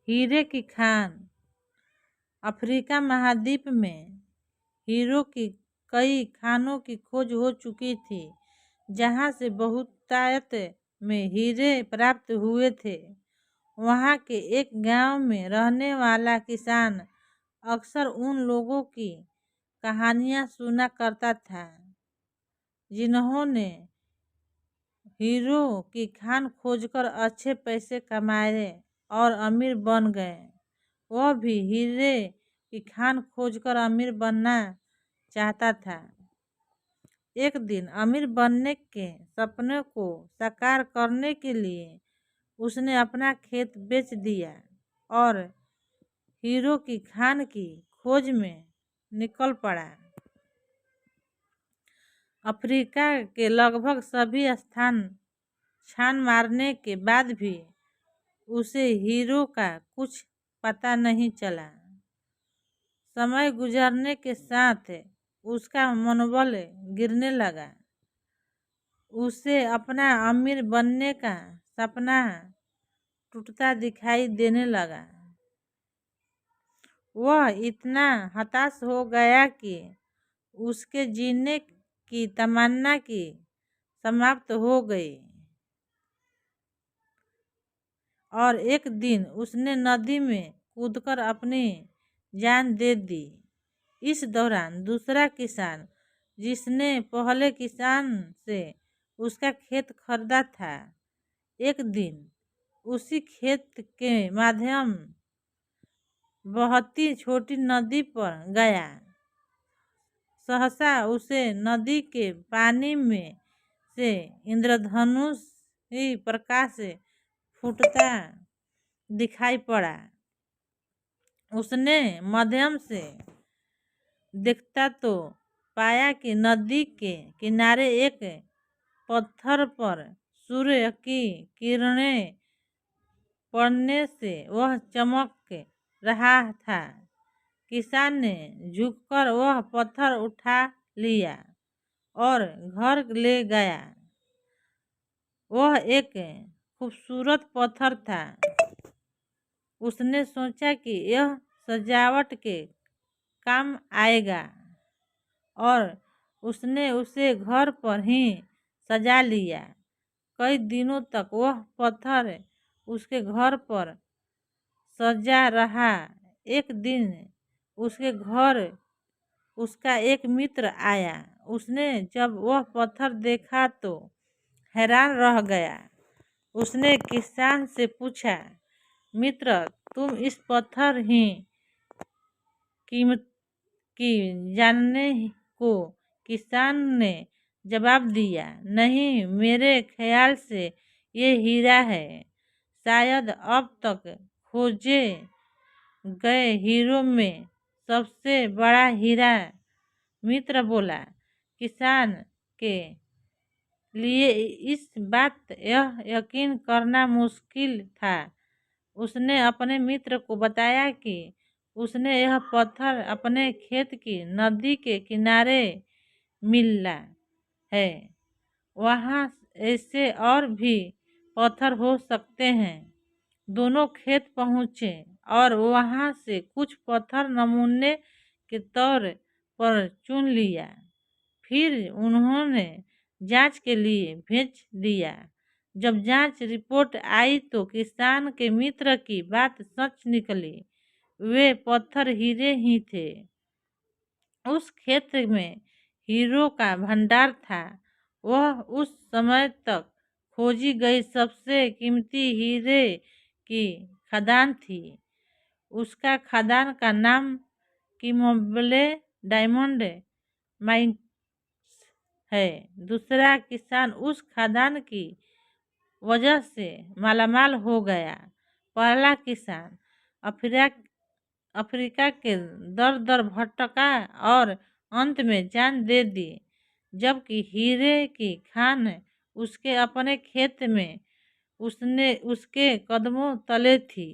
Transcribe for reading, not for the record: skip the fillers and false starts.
हीरे की खान। अफ्रीका महाद्वीप में हीरो की कई खानों की खोज हो चुकी थी, जहां से बहुतायत में हीरे प्राप्त हुए थे। वहां के एक गांव में रहने वाला किसान अक्सर उन लोगों की कहानियां सुना करता था जिन्होंने हीरो की खान खोजकर अच्छे पैसे कमाए और अमीर बन गए। वह भी हीरे की खान खोजकर अमीर बनना चाहता था। एक दिन अमीर बनने के सपने को साकार करने के लिए उसने अपना खेत बेच दिया और हीरो की खान की खोज में निकल पड़ा। अफ्रीका के लगभग सभी स्थान छान मारने के बाद भी उसे हीरो का कुछ पता नहीं चला। समय गुजरने के साथ उसका मनोबल गिरने लगा। उसे अपना अमीर बनने का सपना टूटता दिखाई देने लगा। वह इतना हताश हो गया कि उसके जीने की तमन्ना की समाप्त हो गई और एक दिन उसने नदी में कूदकर अपनी जान दे दी। इस दौरान दूसरा किसान, जिसने पहले किसान से उसका खेत खरीदा था, एक दिन उसी खेत के माध्यम बहती छोटी नदी पर गया। सहसा उसे नदी के पानी में से इंद्रधनुष ही प्रकाश फूटता दिखाई पड़ा। उसने माध्यम से देखता तो पाया कि नदी के किनारे एक पत्थर पर सूर्य की किरणें पड़ने से वह चमक रहा था। किसान ने झुककर वह पत्थर उठा लिया और घर ले गया। वह एक खूबसूरत पत्थर था। उसने सोचा कि यह सजावट के काम आएगा और उसने उसे घर पर ही सजा लिया। कई दिनों तक वह पत्थर उसके घर पर सजा रहा। एक दिन उसके घर उसका एक मित्र आया। उसने जब वह पत्थर देखा तो हैरान रह गया। उसने किसान से पूछा, मित्र, तुम इस पत्थर ही कीमत की जानने को? किसान ने जवाब दिया, नहीं, मेरे ख्याल से ये हीरा है, शायद अब तक खोजे गए हीरो में सबसे बड़ा हीरा। मित्र बोला, किसान के लिए इस बात यह यकीन करना मुश्किल था। उसने अपने मित्र को बताया कि उसने यह पत्थर अपने खेत की नदी के किनारे मिला है। वहाँ ऐसे और भी पत्थर हो सकते हैं। दोनों खेत पहुँचे और वहाँ से कुछ पत्थर नमूने के तौर पर चुन लिया। फिर उन्होंने जांच के लिए भेज दिया। जब जांच रिपोर्ट आई तो किसान के मित्र की बात सच निकली। वे पत्थर हीरे ही थे। उस क्षेत्र में हीरो का भंडार था। वह उस समय तक खोजी गई सबसे कीमती हीरे की खदान थी। उसका खदान का नाम किमबले डायमंड माइंस है। दूसरा किसान उस खदान की वजह से मालामाल हो गया। पहला किसान अफ्रीका के दर दर भटका और अंत में जान दे दी, जबकि हीरे की खान उसके अपने खेत में उसके कदमों तले थी।